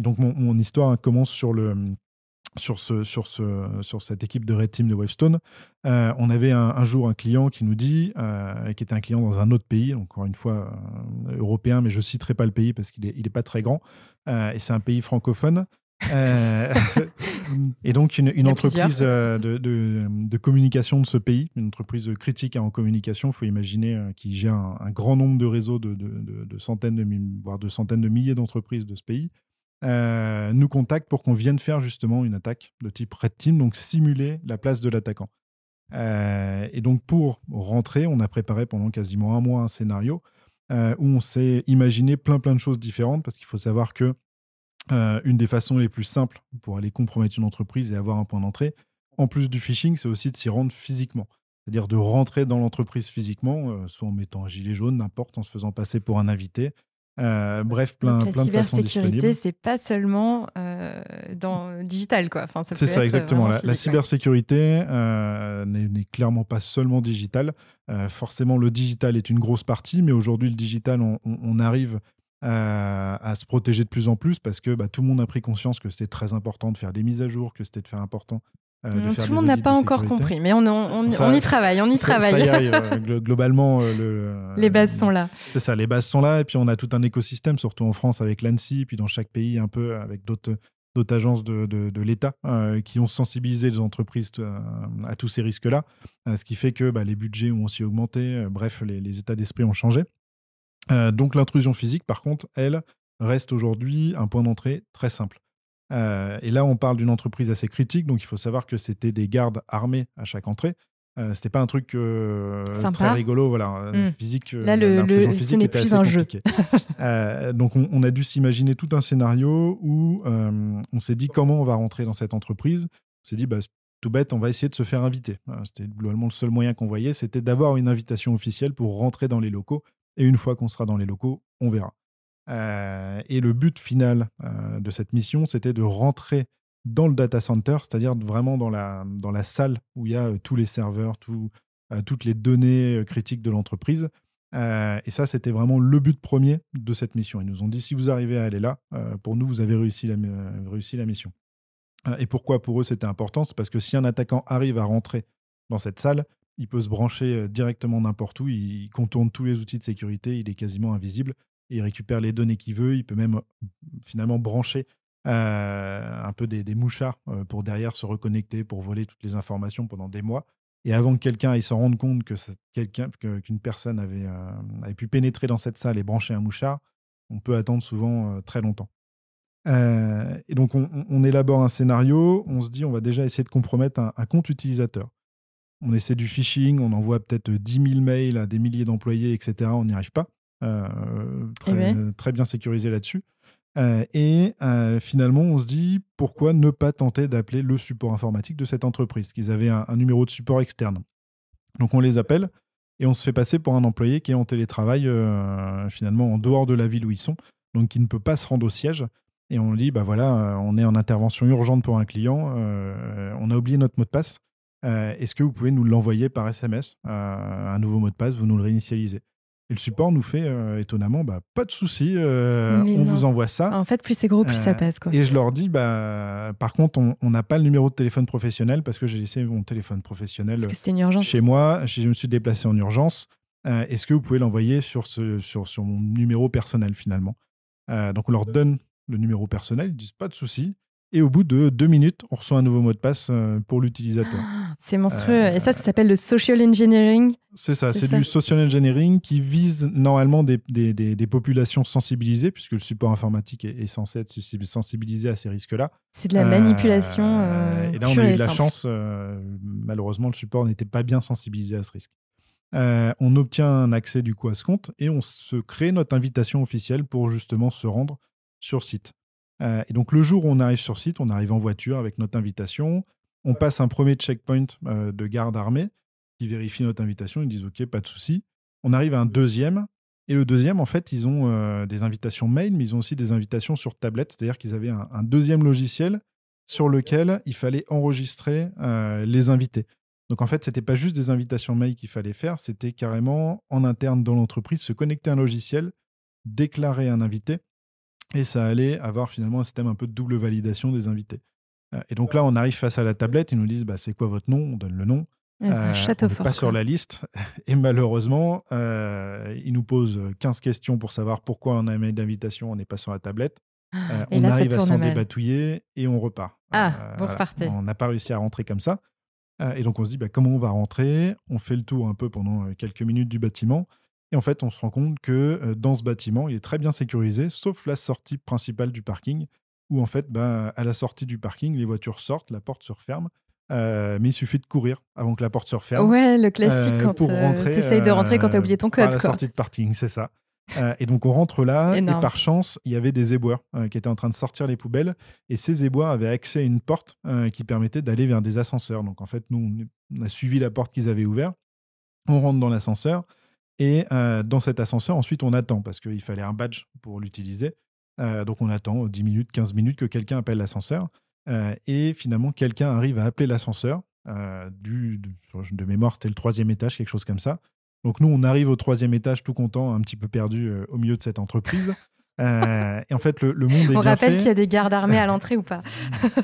donc, mon histoire commence sur cette équipe de Red Team de Wavestone. On avait un jour un client qui nous dit, qui était un client dans un autre pays, encore une fois européen, mais je ne citerai pas le pays parce qu'il est pas très grand, et c'est un pays francophone. Euh, et donc une entreprise de communication de ce pays, une entreprise critique en communication, il faut imaginer, qui gère un grand nombre de réseaux de centaines, voire de centaines de milliers d'entreprises de ce pays, nous contacte pour qu'on vienne faire justement une attaque de type Red Team, donc simuler la place de l'attaquant. Et donc pour rentrer, on a préparé pendant quasiment un mois un scénario où on s'est imaginé plein de choses différentes, parce qu'il faut savoir que une des façons les plus simples pour aller compromettre une entreprise et avoir un point d'entrée, en plus du phishing, c'est aussi de s'y rendre physiquement. C'est-à-dire de rentrer dans l'entreprise physiquement, soit en mettant un gilet jaune, n'importe, en se faisant passer pour un invité. Bref, Donc plein de façons disponibles. cybersécurité, c'est pas seulement dans digital, quoi. Enfin, ça C'est peut ça, être exactement. vraiment La physique, cybersécurité n'est clairement pas seulement digital. Forcément, le digital est une grosse partie, mais aujourd'hui, le digital, on arrive à se protéger de plus en plus, parce que tout le monde a pris conscience que c'était très important de faire des mises à jour, que c'était de faire important de faire tout le des monde n'a audits pas de encore sécurité. compris, mais on y travaille, on y Ça travaille. y arrive. Globalement, Les bases sont là. c'est ça, les bases sont là, et puis on a tout un écosystème, surtout en France avec l'ANSSI, puis dans chaque pays un peu avec d'autres agences de l'État qui ont sensibilisé les entreprises à tous ces risques-là, ce qui fait que les budgets ont aussi augmenté, bref, les états d'esprit ont changé. Donc l'intrusion physique, par contre, elle, reste aujourd'hui un point d'entrée très simple. Et là, on parle d'une entreprise assez critique, donc il faut savoir que c'était des gardes armés à chaque entrée. C'était pas un truc très rigolo, voilà. Physique. Là, l'intrusion ce physique n'est était plus assez un jeu. compliquée. Donc on a dû s'imaginer tout un scénario où on s'est dit comment on va rentrer dans cette entreprise. On s'est dit, tout bête, on va essayer de se faire inviter. C'était globalement le seul moyen qu'on voyait, c'était d'avoir une invitation officielle pour rentrer dans les locaux. Et une fois qu'on sera dans les locaux, on verra. Et le but final de cette mission, c'était de rentrer dans le data center, c'est-à-dire vraiment dans la salle où il y a tous les serveurs, toutes les données critiques de l'entreprise. Et ça, c'était vraiment le but premier de cette mission. Ils nous ont dit, si vous arrivez à aller là, pour nous, vous avez réussi la mission. Et pourquoi pour eux c'était important? C'est parce que si un attaquant arrive à rentrer dans cette salle, il peut se brancher directement n'importe où, il contourne tous les outils de sécurité, il est quasiment invisible, et il récupère les données qu'il veut, il peut même finalement brancher un peu des mouchards pour derrière se reconnecter, pour voler toutes les informations pendant des mois. Et avant que quelqu'un aille s'en rendre compte qu'une personne avait pu pénétrer dans cette salle et brancher un mouchard, on peut attendre souvent très longtemps. Et donc, on élabore un scénario, on se dit, on va déjà essayer de compromettre un compte utilisateur. On essaie du phishing, on envoie peut-être 10 000 mails à des milliers d'employés, etc. On n'y arrive pas. Très bien sécurisé là-dessus. Finalement, on se dit, pourquoi ne pas tenter d'appeler le support informatique de cette entreprise, qu'ils avaient un numéro de support externe. Donc, on les appelle et on se fait passer pour un employé qui est en télétravail, finalement, en dehors de la ville où ils sont, donc qui ne peut pas se rendre au siège. Et on dit, voilà, on est en intervention urgente pour un client, on a oublié notre mot de passe. Est-ce que vous pouvez nous l'envoyer par SMS, un nouveau mot de passe, vous nous le réinitialisez? Et le support nous fait étonnamment, pas de souci, on vous envoie ça. En fait, plus c'est gros, plus ça passe, quoi. Et je leur dis, par contre, on n'a pas le numéro de téléphone professionnel, parce que j'ai laissé mon téléphone professionnel parce que c'était une urgence. Chez moi. Je me suis déplacé en urgence. Est-ce que vous pouvez l'envoyer sur mon numéro personnel, finalement? Donc on leur donne le numéro personnel, ils disent pas de souci. Et au bout de 2 minutes, on reçoit un nouveau mot de passe pour l'utilisateur. C'est monstrueux. Et ça s'appelle le social engineering. C'est ça, c'est du social engineering qui vise normalement des populations sensibilisées, puisque le support informatique est censé être sensibilisé à ces risques-là. C'est de la manipulation. Et là, on a eu de la chance. Malheureusement, le support n'était pas bien sensibilisé à ce risque. On obtient un accès du coup à ce compte et on se crée notre invitation officielle pour justement se rendre sur site. Et donc le jour où on arrive sur site, on arrive en voiture avec notre invitation, on passe un premier checkpoint de garde armée qui vérifie notre invitation, ils disent ok, pas de souci. On arrive à un deuxième, et le deuxième, en fait, ils ont des invitations mail, mais ils ont aussi des invitations sur tablette, c'est-à-dire qu'ils avaient un deuxième logiciel sur lequel il fallait enregistrer les invités. Donc en fait, c'était pas juste des invitations mail qu'il fallait faire, c'était carrément en interne dans l'entreprise, se connecter à un logiciel, déclarer un invité et ça allait avoir finalement un système un peu de double validation des invités. Et donc là, on arrive face à la tablette, ils nous disent bah, c'est quoi votre nom? On donne le nom. Ouais, c'est un On château n'est pas fort, sur quoi. la liste. Et malheureusement, ils nous posent 15 questions pour savoir pourquoi on a un mail d'invitation, on n'est pas sur la tablette. Et On là, ça arrive à tourne s'en mal. débatouiller et on repart. Ah, vous Voilà. repartez. On n'a pas réussi à rentrer comme ça. Et donc on se dit bah, comment on va rentrer? On fait le tour un peu pendant quelques minutes du bâtiment. Et en fait, on se rend compte que dans ce bâtiment, il est très bien sécurisé, sauf la sortie principale du parking, où en fait, bah, à la sortie du parking, les voitures sortent, la porte se referme. Mais il suffit de courir avant que la porte se referme Ouais, le classique quand pour rentrer t'essayes de rentrer quand t'as oublié ton par code, la quoi. sortie de parking, c'est ça. Et donc on rentre là, et Énorme. par chance, il y avait des éboueurs qui étaient en train de sortir les poubelles, et ces éboueurs avaient accès à une porte qui permettait d'aller vers des ascenseurs. Donc en fait, nous, on a suivi la porte qu'ils avaient ouverte, on rentre dans l'ascenseur, et dans cet ascenseur, ensuite, on attend, parce qu'il fallait un badge pour l'utiliser. Donc on attend 10 minutes, 15 minutes que quelqu'un appelle l'ascenseur. Et finalement, quelqu'un arrive à appeler l'ascenseur. De mémoire, c'était le 3e étage, quelque chose comme ça. Donc nous, on arrive au 3e étage tout content, un petit peu perdu au milieu de cette entreprise. Et en fait, le monde est On bien rappelle qu'il y fait. a des gardes armés à l'entrée ou pas?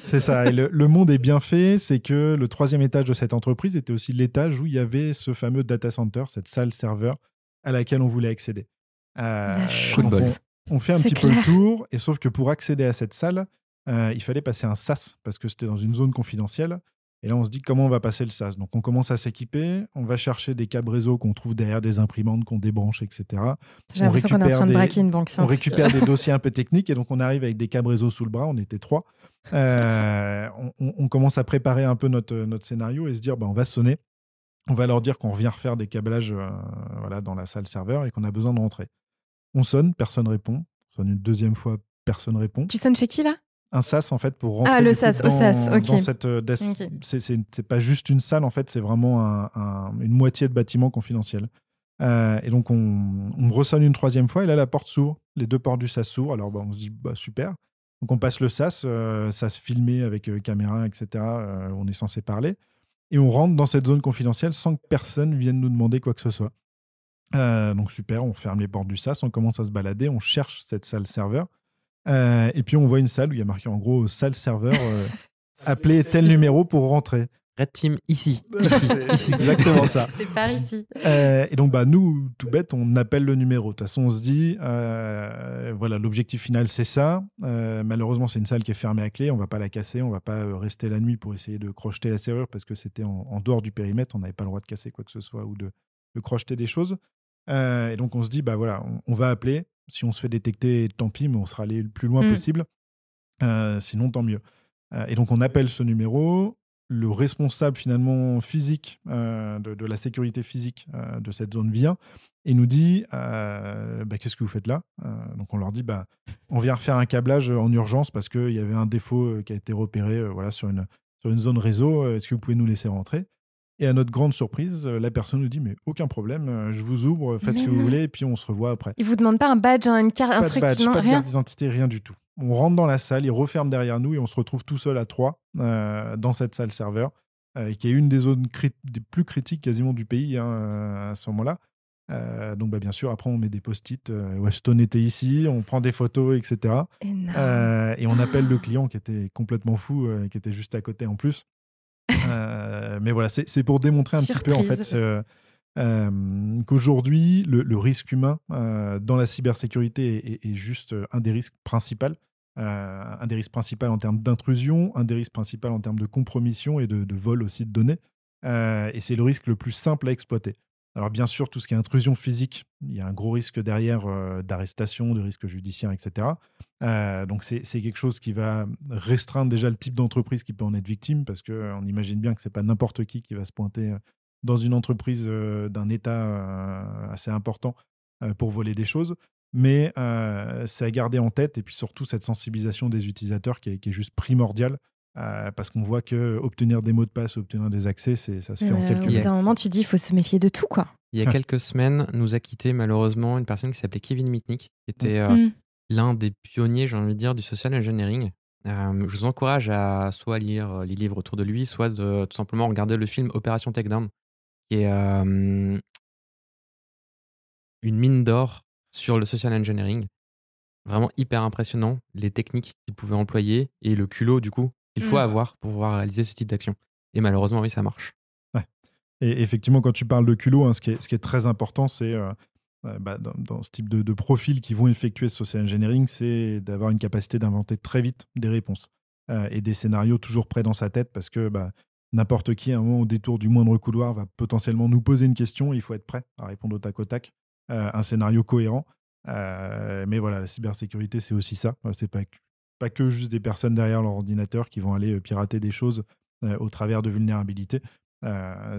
C'est ça. Et le monde est bien fait. C'est que le 3e étage de cette entreprise était aussi l'étage où il y avait ce fameux data center, cette salle serveur à laquelle on voulait accéder. La Coup de Donc bol. on fait un C'est petit peu le clair. tour. Et sauf que pour accéder à cette salle, il fallait passer un SAS parce que c'était dans une zone confidentielle. Et là, on se dit comment on va passer le SAS. Donc on commence à s'équiper. On va chercher des câbles réseau qu'on trouve derrière des imprimantes qu'on débranche, etc. J'ai l'impression qu'on est en train de braquer une banque. C'est On un truc- récupère des dossiers un peu techniques, et donc on arrive avec des câbles réseau sous le bras. On était 3. On commence à préparer un peu notre scénario et se dire bah, on va sonner. On va leur dire qu'on revient refaire des câblages voilà, dans la salle serveur et qu'on a besoin de rentrer. On sonne, personne répond. On sonne une 2e fois, personne répond. Tu sonnes chez qui, là? Un SAS, en fait, pour rentrer Ah, le du coup, SAS, au SAS, ok. dans cette... Ok. C'est pas juste une salle, en fait, c'est vraiment une moitié de bâtiment confidentiel. Et donc, on ressonne une 3e fois, et là, la porte s'ouvre. Les 2 portes du SAS s'ouvrent. Alors, bah, on se dit, bah, super. Donc, on passe le SAS filmé avec caméra, etc. On est censé parler. Et on rentre dans cette zone confidentielle sans que personne vienne nous demander quoi que ce soit. Donc, super, on ferme les portes du SAS, on commence à se balader, on cherche cette salle serveur. Et puis, on voit une salle où il y a marqué en gros salle serveur, appelez tel numéro pour rentrer. Red Team ici. C'est exactement ça. C'est par ici. Et donc, bah, nous, tout bête, on appelle le numéro. De toute façon, on se dit, voilà, l'objectif final, c'est ça. Malheureusement, c'est une salle qui est fermée à clé. On va pas la casser. On va pas rester la nuit pour essayer de crocheter la serrure parce que c'était en dehors du périmètre. On n'avait pas le droit de casser quoi que ce soit ou de crocheter des choses. Et donc, on se dit, bah voilà, on va appeler. Si on se fait détecter, tant pis, mais on sera allé le plus loin possible. Sinon, tant mieux. Et donc, on appelle ce numéro. Le responsable finalement physique de la sécurité physique de cette zone vient et nous dit bah, qu'est-ce que vous faites là? Donc on leur dit bah, on vient refaire un câblage en urgence parce qu'il y avait un défaut qui a été repéré voilà, sur une zone réseau. Est-ce que vous pouvez nous laisser rentrer? Et à notre grande surprise, la personne nous dit mais aucun problème, je vous ouvre, faites ce que vous voulez et puis on se revoit après. Ils vous demandent pas un badge, une carte, un Pas de truc, badge, non, pas de rien. carte d'identité, rien du tout. On rentre dans la salle, ils referment derrière nous et on se retrouve tout seul à 3 dans cette salle serveur, qui est une des zones des plus critiques quasiment du pays à ce moment-là. Donc bah, bien sûr, après on met des post-it, Weston était ici, on prend des photos, etc. Énorme. Et on appelle le client qui était complètement fou, qui était juste à côté en plus. Mais voilà, c'est pour démontrer un petit peu en fait qu'aujourd'hui, le risque humain dans la cybersécurité est juste un des risques principaux. Un des risques principaux en termes d'intrusion, un des risques principaux en termes de compromission et de vol aussi de données. Et c'est le risque le plus simple à exploiter. Alors bien sûr, tout ce qui est intrusion physique, il y a un gros risque derrière d'arrestation, de risque judiciaire, etc. Donc c'est quelque chose qui va restreindre déjà le type d'entreprise qui peut en être victime, parce qu'on imagine bien que ce n'est pas n'importe qui va se pointer dans une entreprise d'un État assez important pour voler des choses. Mais c'est à garder en tête, et puis surtout cette sensibilisation des utilisateurs qui est juste primordiale, parce qu'on voit qu'obtenir des mots de passe, obtenir des accès, ça se fait en quelques Au bout minutes. d'un moment, tu dis il faut se méfier de tout, quoi. Il y a quelques semaines, nous a quitté malheureusement une personne qui s'appelait Kevin Mitnick, qui était l'un des pionniers, j'ai envie de dire, du social engineering. Je vous encourage à soit lire les livres autour de lui, soit de tout simplement regarder le film Opération Takedown, qui est une mine d'or sur le social engineering. vraiment hyper impressionnant, les techniques qu'ils pouvaient employer et le culot, du coup, qu'il faut avoir pour pouvoir réaliser ce type d'action. Et malheureusement, oui, ça marche. Ouais. Et effectivement, quand tu parles de culot, hein, ce qui est très important, c'est dans ce type de profils qui vont effectuer ce social engineering, c'est d'avoir une capacité d'inventer très vite des réponses et des scénarios toujours prêts dans sa tête, parce que n'importe qui, à un moment, au détour du moindre couloir, va potentiellement nous poser une question. Il faut être prêt à répondre au tac au tac, un scénario cohérent. Mais voilà, la cybersécurité, c'est aussi ça. C'est pas que juste des personnes derrière leur ordinateur qui vont aller pirater des choses au travers de vulnérabilités.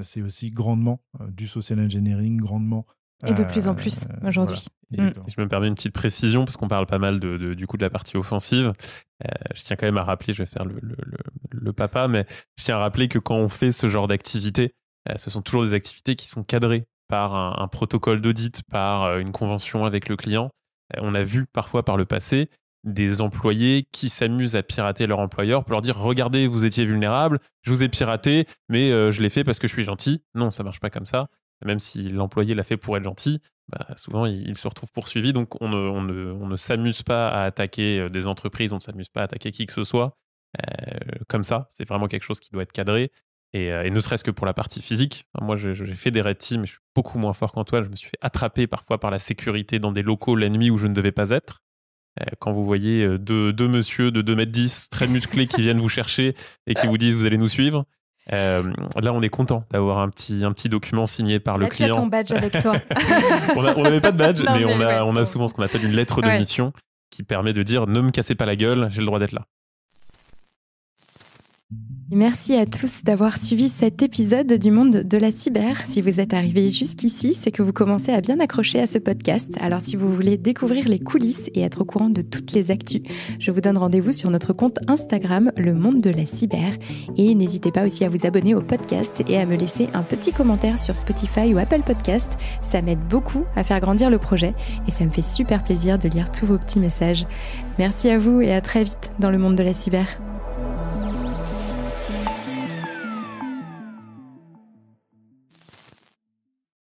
C'est aussi grandement du social engineering, grandement. Et de plus en plus aujourd'hui. Voilà. Et je me permets une petite précision, parce qu'on parle pas mal du coup de la partie offensive. Je tiens quand même à rappeler, je vais faire le papa, mais je tiens à rappeler que quand on fait ce genre d'activités, ce sont toujours des activités qui sont cadrées par un protocole d'audit, par une convention avec le client. On a vu parfois par le passé des employés qui s'amusent à pirater leur employeur pour leur dire « Regardez, vous étiez vulnérable, je vous ai piraté, mais je l'ai fait parce que je suis gentil. » Non, ça marche pas comme ça. Même si l'employé l'a fait pour être gentil, souvent il se retrouve poursuivi. Donc on ne s'amuse pas à attaquer des entreprises, on ne s'amuse pas à attaquer qui que ce soit comme ça. C'est vraiment quelque chose qui doit être cadré. Et ne serait-ce que pour la partie physique. Moi, j'ai fait des red teams, mais je suis beaucoup moins fort qu'Antoine. Je me suis fait attraper parfois par la sécurité dans des locaux l'ennemi où je ne devais pas être. Quand vous voyez deux messieurs de 2,10 m très musclés qui viennent vous chercher et qui vous disent « Vous allez nous suivre », là, on est content d'avoir un petit document signé par le client. Tu as ton badge avec toi. On n'avait pas de badge, mais on a souvent ce qu'on appelle une lettre de mission qui permet de dire « Ne me cassez pas la gueule, j'ai le droit d'être là ». Merci à tous d'avoir suivi cet épisode du Monde de la Cyber. Si vous êtes arrivés jusqu'ici, c'est que vous commencez à bien accrocher à ce podcast. Alors si vous voulez découvrir les coulisses et être au courant de toutes les actus, je vous donne rendez-vous sur notre compte Instagram, Le Monde de la Cyber. Et n'hésitez pas aussi à vous abonner au podcast et à me laisser un petit commentaire sur Spotify ou Apple Podcast. Ça m'aide beaucoup à faire grandir le projet et ça me fait super plaisir de lire tous vos petits messages. Merci à vous et à très vite dans Le Monde de la Cyber.